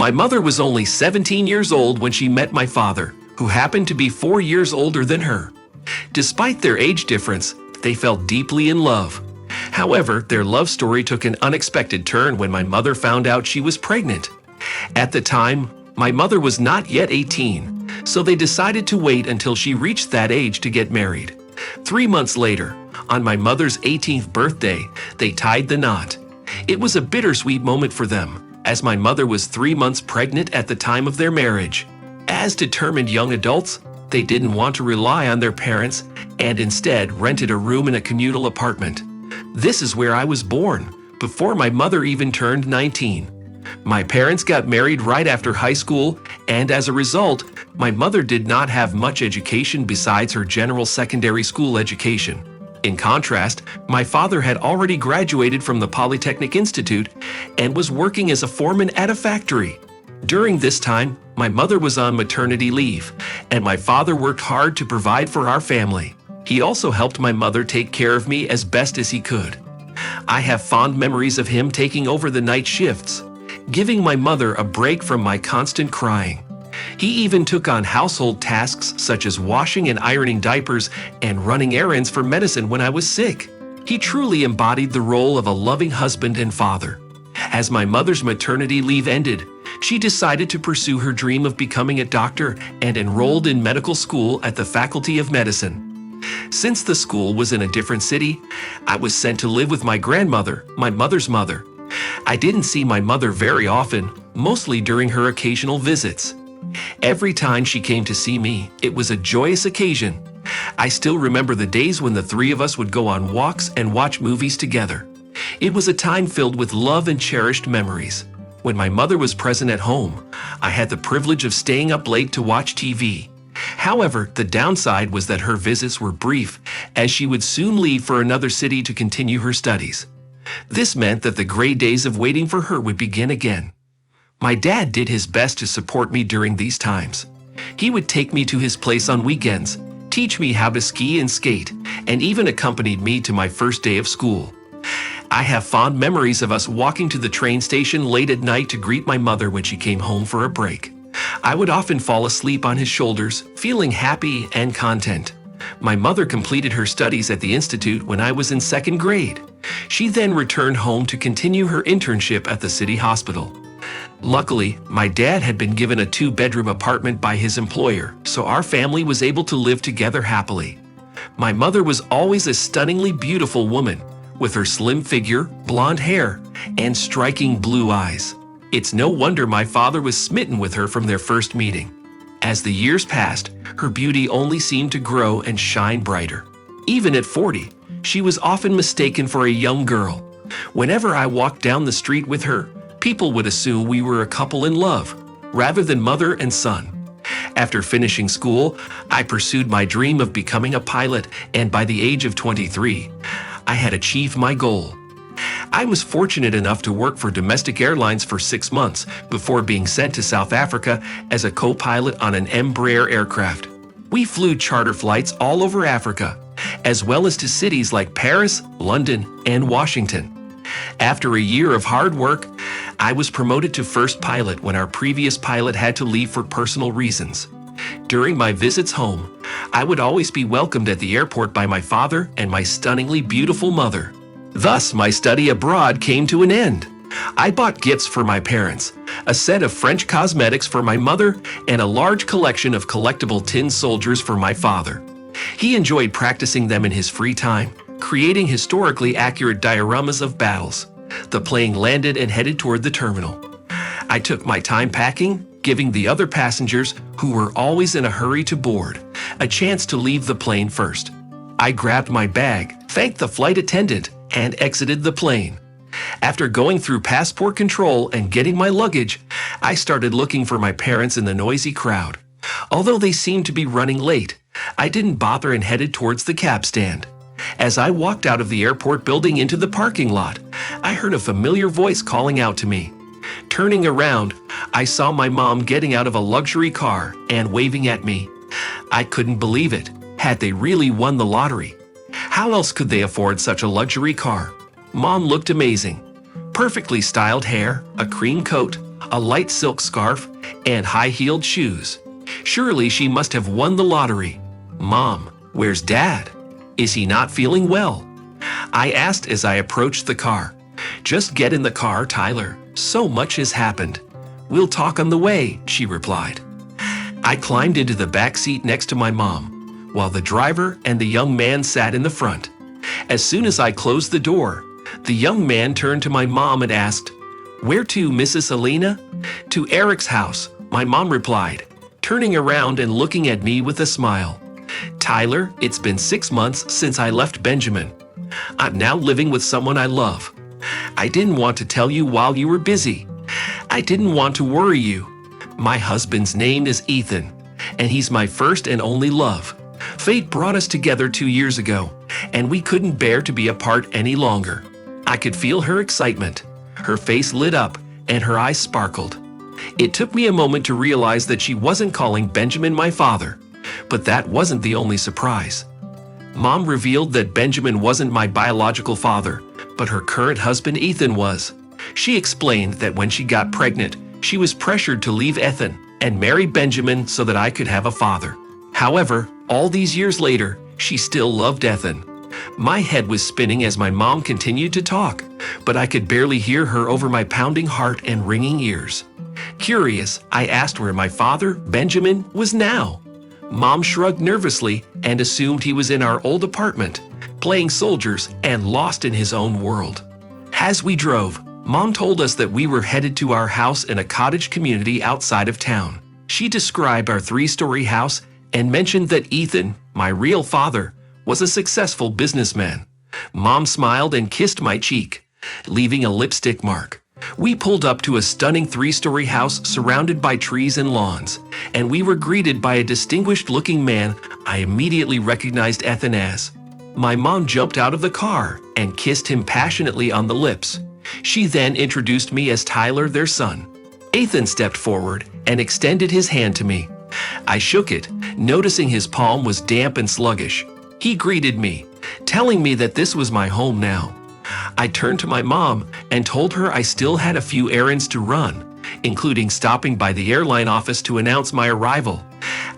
My mother was only 17 years old when she met my father, who happened to be 4 years older than her. Despite their age difference, they fell deeply in love. However, their love story took an unexpected turn when my mother found out she was pregnant. At the time, my mother was not yet 18, so they decided to wait until she reached that age to get married. 3 months later, on my mother's 18th birthday, they tied the knot. It was a bittersweet moment for them, as my mother was 3 months pregnant at the time of their marriage. As determined young adults, they didn't want to rely on their parents and instead rented a room in a communal apartment. This is where I was born, before my mother even turned 19. My parents got married right after high school, and as a result, my mother did not have much education besides her general secondary school education. In contrast, my father had already graduated from the Polytechnic Institute and was working as a foreman at a factory. During this time, my mother was on maternity leave, and my father worked hard to provide for our family. He also helped my mother take care of me as best as he could. I have fond memories of him taking over the night shifts, giving my mother a break from my constant crying. He even took on household tasks such as washing and ironing diapers and running errands for medicine when I was sick. He truly embodied the role of a loving husband and father. As my mother's maternity leave ended, she decided to pursue her dream of becoming a doctor and enrolled in medical school at the Faculty of Medicine. Since the school was in a different city, I was sent to live with my grandmother, my mother's mother. I didn't see my mother very often, mostly during her occasional visits. Every time she came to see me, it was a joyous occasion. I still remember the days when the three of us would go on walks and watch movies together. It was a time filled with love and cherished memories. When my mother was present at home, I had the privilege of staying up late to watch TV. However, the downside was that her visits were brief, as she would soon leave for another city to continue her studies. This meant that the gray days of waiting for her would begin again. My dad did his best to support me during these times. He would take me to his place on weekends, teach me how to ski and skate, and even accompanied me to my first day of school. I have fond memories of us walking to the train station late at night to greet my mother when she came home for a break. I would often fall asleep on his shoulders, feeling happy and content. My mother completed her studies at the institute when I was in second grade. She then returned home to continue her internship at the city hospital. Luckily, my dad had been given a 2-bedroom apartment by his employer, so our family was able to live together happily. My mother was always a stunningly beautiful woman, with her slim figure, blonde hair, and striking blue eyes. It's no wonder my father was smitten with her from their first meeting. As the years passed, her beauty only seemed to grow and shine brighter. Even at 40, she was often mistaken for a young girl. Whenever I walked down the street with her, people would assume we were a couple in love, rather than mother and son. After finishing school, I pursued my dream of becoming a pilot, and by the age of 23, I had achieved my goal. I was fortunate enough to work for domestic airlines for 6 months before being sent to South Africa as a co-pilot on an Embraer aircraft. We flew charter flights all over Africa, as well as to cities like Paris, London, and Washington. After a year of hard work, I was promoted to first pilot when our previous pilot had to leave for personal reasons. During my visits home, I would always be welcomed at the airport by my father and my stunningly beautiful mother. Thus, my study abroad came to an end. I bought gifts for my parents, a set of French cosmetics for my mother, and a large collection of collectible tin soldiers for my father. He enjoyed practicing them in his free time, creating historically accurate dioramas of battles. The plane landed and headed toward the terminal. I took my time packing, giving the other passengers, who were always in a hurry to board, a chance to leave the plane first. I grabbed my bag, thanked the flight attendant, and exited the plane. After going through passport control and getting my luggage, I started looking for my parents in the noisy crowd. Although they seemed to be running late, I didn't bother and headed towards the cab stand. As I walked out of the airport building into the parking lot, I heard a familiar voice calling out to me. Turning around, I saw my mom getting out of a luxury car and waving at me. I couldn't believe it. Had they really won the lottery? How else could they afford such a luxury car? Mom looked amazing. Perfectly styled hair, a cream coat, a light silk scarf, and high-heeled shoes. Surely she must have won the lottery. "Mom, where's Dad? Is he not feeling well?" I asked as I approached the car. "Just get in the car, Tyler. So much has happened." "We'll talk on the way," she replied. I climbed into the back seat next to my mom, while the driver and the young man sat in the front. As soon as I closed the door, the young man turned to my mom and asked, "Where to, Mrs. Alina?" "To Eric's house," my mom replied, turning around and looking at me with a smile. "Tyler, it's been 6 months since I left Benjamin. I'm now living with someone I love. I didn't want to tell you while you were busy. I didn't want to worry you. My husband's name is Ethan, and he's my first and only love. Fate brought us together 2 years ago, and we couldn't bear to be apart any longer." I could feel her excitement. Her face lit up, and her eyes sparkled. It took me a moment to realize that she wasn't calling Benjamin my father, but that wasn't the only surprise. Mom revealed that Benjamin wasn't my biological father, but her current husband Ethan was. She explained that when she got pregnant, she was pressured to leave Ethan and marry Benjamin so that I could have a father. However, all these years later, she still loved Ethan. My head was spinning as my mom continued to talk, but I could barely hear her over my pounding heart and ringing ears. Curious, I asked where my father, Benjamin, was now. Mom shrugged nervously and assumed he was in our old apartment, playing soldiers and lost in his own world. As we drove, Mom told us that we were headed to our house in a cottage community outside of town. She described our 3-story house and mentioned that Ethan, my real father, was a successful businessman. Mom smiled and kissed my cheek, leaving a lipstick mark. We pulled up to a stunning 3-story house surrounded by trees and lawns, and we were greeted by a distinguished-looking man I immediately recognized Ethan as. My mom jumped out of the car and kissed him passionately on the lips. She then introduced me as Tyler, their son. Ethan stepped forward and extended his hand to me. I shook it, noticing his palm was damp and sluggish. He greeted me, telling me that this was my home now. I turned to my mom and told her I still had a few errands to run, including stopping by the airline office to announce my arrival.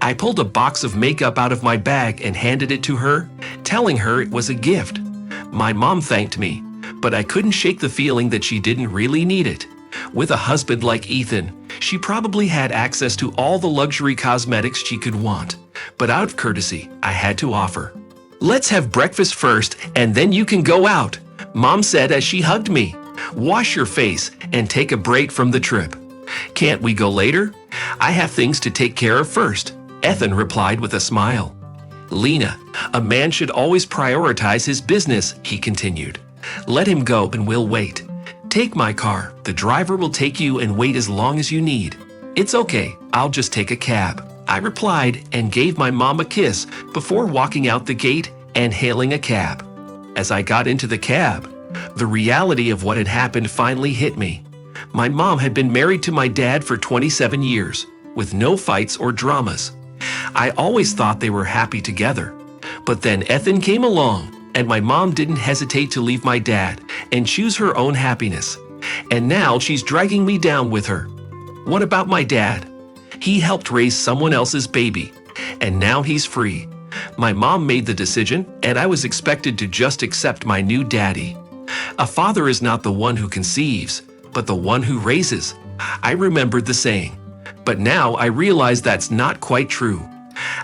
I pulled a box of makeup out of my bag and handed it to her, telling her it was a gift. My mom thanked me, but I couldn't shake the feeling that she didn't really need it. With a husband like Ethan, she probably had access to all the luxury cosmetics she could want, but out of courtesy, I had to offer. "Let's have breakfast first, and then you can go out," Mom said as she hugged me. "Wash your face and take a break from the trip." "Can't we go later? I have things to take care of first," Ethan replied with a smile. "Lena, a man should always prioritize his business," he continued. "Let him go and we'll wait. Take my car. The driver will take you and wait as long as you need." "It's okay. I'll just take a cab," I replied and gave my mom a kiss before walking out the gate and hailing a cab. As I got into the cab, the reality of what had happened finally hit me. My mom had been married to my dad for 27 years, with no fights or dramas. I always thought they were happy together. But then Ethan came along, and my mom didn't hesitate to leave my dad and choose her own happiness. And now she's dragging me down with her. What about my dad? He helped raise someone else's baby, and now he's free. My mom made the decision, and I was expected to just accept my new daddy. A father is not the one who conceives, but the one who raises. I remembered the saying, but now I realize that's not quite true.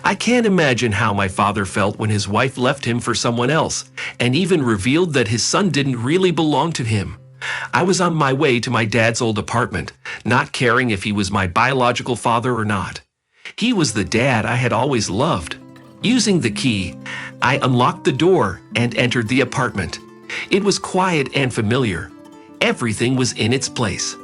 I can't imagine how my father felt when his wife left him for someone else, and even revealed that his son didn't really belong to him. I was on my way to my dad's old apartment, not caring if he was my biological father or not. He was the dad I had always loved. Using the key, I unlocked the door and entered the apartment. It was quiet and familiar. Everything was in its place.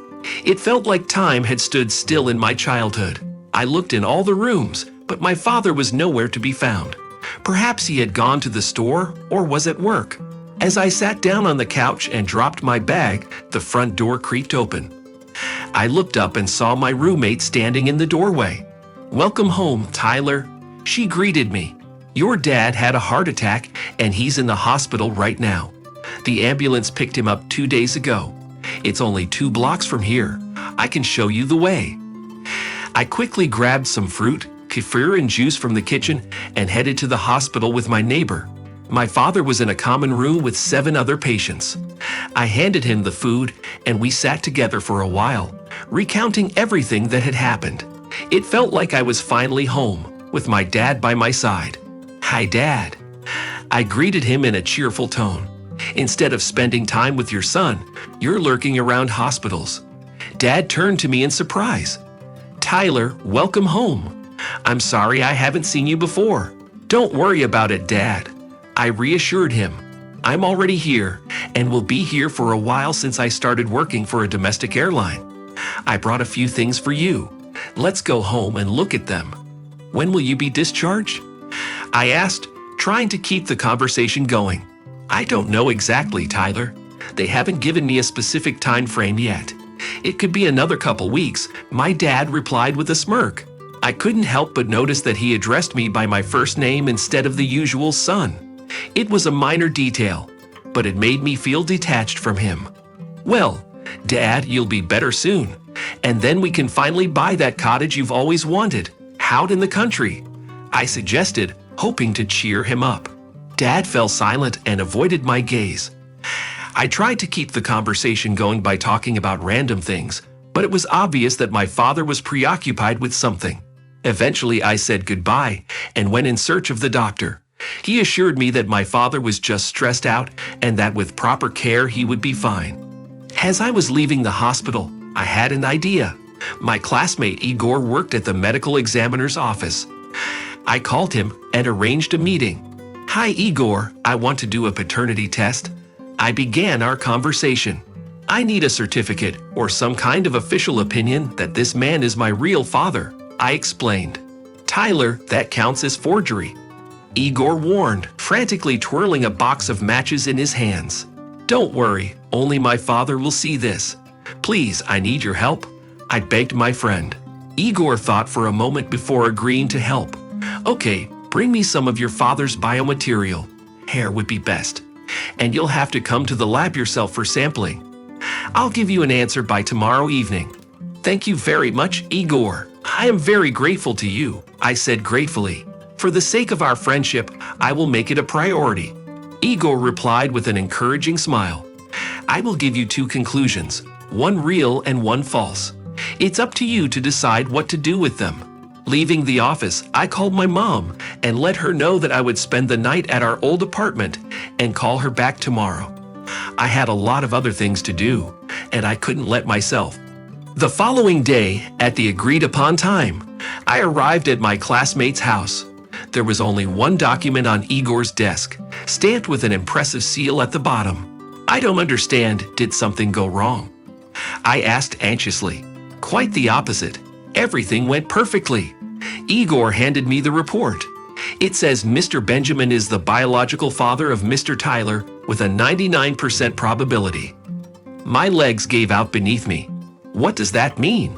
It felt like time had stood still in my childhood. I looked in all the rooms, but my father was nowhere to be found. Perhaps he had gone to the store or was at work. As I sat down on the couch and dropped my bag, the front door creaked open. I looked up and saw my roommate standing in the doorway. "Welcome home, Tyler," she greeted me. "Your dad had a heart attack and he's in the hospital right now. The ambulance picked him up 2 days ago. It's only 2 blocks from here. I can show you the way." I quickly grabbed some fruit, kefir and juice from the kitchen and headed to the hospital with my neighbor. My father was in a common room with 7 other patients. I handed him the food and we sat together for a while, recounting everything that had happened. It felt like I was finally home, with my dad by my side. "Hi, Dad." I greeted him in a cheerful tone. "Instead of spending time with your son, you're lurking around hospitals." Dad turned to me in surprise. "Tyler, welcome home. I'm sorry I haven't seen you before." "Don't worry about it, Dad." I reassured him. "I'm already here and will be here for a while since I started working for a domestic airline. I brought a few things for you. Let's go home and look at them." "When will you be discharged?" I asked, trying to keep the conversation going. "I don't know exactly, Tyler. They haven't given me a specific time frame yet. It could be another couple weeks," my dad replied with a smirk. I couldn't help but notice that he addressed me by my first name instead of the usual son. It was a minor detail, but it made me feel detached from him. "Well, Dad, you'll be better soon, and then we can finally buy that cottage you've always wanted, out in the country," I suggested, hoping to cheer him up. Dad fell silent and avoided my gaze. I tried to keep the conversation going by talking about random things, but it was obvious that my father was preoccupied with something. Eventually, I said goodbye and went in search of the doctor. He assured me that my father was just stressed out and that with proper care he would be fine. As I was leaving the hospital, I had an idea. My classmate Igor worked at the medical examiner's office. I called him and arranged a meeting. "Hi, Igor, I want to do a paternity test." I began our conversation. "I need a certificate or some kind of official opinion that this man is my real father," I explained. "Tyler, that counts as forgery," Igor warned, frantically twirling a box of matches in his hands. "Don't worry, only my father will see this. Please, I need your help," I begged my friend. Igor thought for a moment before agreeing to help. "Okay, bring me some of your father's biomaterial. Hair would be best. And you'll have to come to the lab yourself for sampling. I'll give you an answer by tomorrow evening." "Thank you very much, Igor. I am very grateful to you," I said gratefully. "For the sake of our friendship, I will make it a priority." Igor replied with an encouraging smile. "I will give you 2 conclusions, one real and one false. It's up to you to decide what to do with them." Leaving the office, I called my mom and let her know that I would spend the night at our old apartment and call her back tomorrow. I had a lot of other things to do, and I couldn't let myself. The following day, at the agreed-upon time, I arrived at my classmate's house. There was only one document on Igor's desk, stamped with an impressive seal at the bottom. "I don't understand. Did something go wrong?" I asked anxiously. "Quite the opposite. Everything went perfectly." Igor handed me the report. It says Mr. Benjamin is the biological father of Mr. Tyler with a 99% probability. My legs gave out beneath me. "What does that mean?"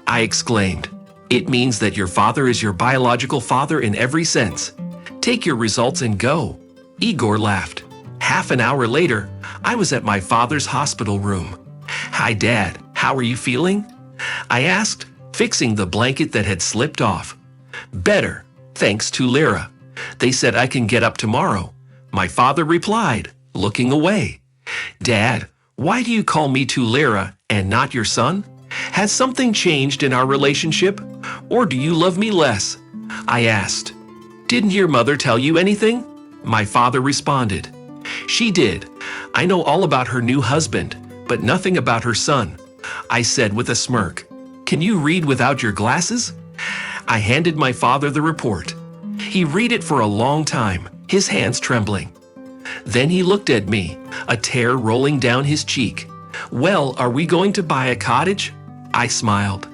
I exclaimed. "It means that your father is your biological father in every sense. Take your results and go." Igor laughed. Half an hour later, I was at my father's hospital room. "Hi, Dad. How are you feeling?" I asked, fixing the blanket that had slipped off. "Better, thanks to Lyra. They said I can get up tomorrow," my father replied, looking away. "Dad, why do you call me Lyra and not your son? Has something changed in our relationship? Or do you love me less?" I asked. "Didn't your mother tell you anything?" My father responded. "She did. I know all about her new husband, but nothing about her son," I said with a smirk. "Can you read without your glasses?" I handed my father the report. He read it for a long time, his hands trembling. Then he looked at me, a tear rolling down his cheek. "Well, are we going to buy a cottage?" I smiled.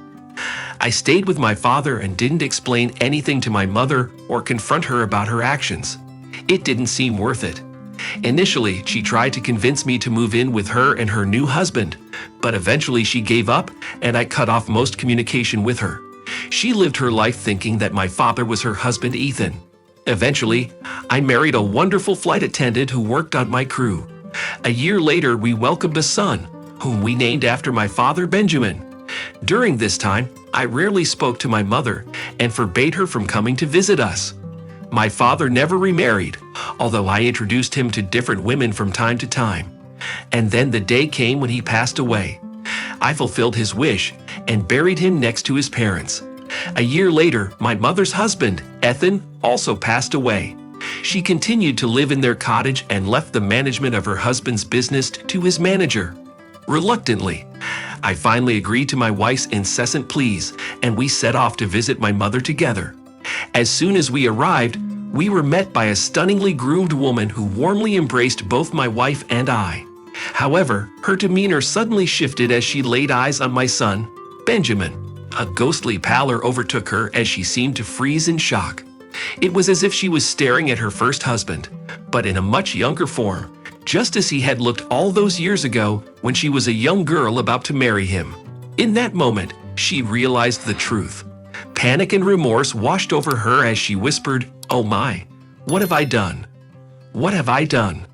I stayed with my father and didn't explain anything to my mother or confront her about her actions. It didn't seem worth it. Initially, she tried to convince me to move in with her and her new husband, but eventually she gave up and I cut off most communication with her. She lived her life thinking that my father was her husband, Ethan. Eventually, I married a wonderful flight attendant who worked on my crew. A year later, we welcomed a son, whom we named after my father, Benjamin. During this time, I rarely spoke to my mother and forbade her from coming to visit us. My father never remarried, although I introduced him to different women from time to time. And then the day came when he passed away. I fulfilled his wish and buried him next to his parents. A year later, my mother's husband, Ethan, also passed away. She continued to live in their cottage and left the management of her husband's business to his manager. Reluctantly, I finally agreed to my wife's incessant pleas, and we set off to visit my mother together. As soon as we arrived, we were met by a stunningly groomed woman who warmly embraced both my wife and I. However, her demeanor suddenly shifted as she laid eyes on my son, Benjamin. A ghostly pallor overtook her as she seemed to freeze in shock. It was as if she was staring at her first husband, but in a much younger form, just as he had looked all those years ago when she was a young girl about to marry him. In that moment, she realized the truth. Panic and remorse washed over her as she whispered, "Oh my, what have I done? What have I done?"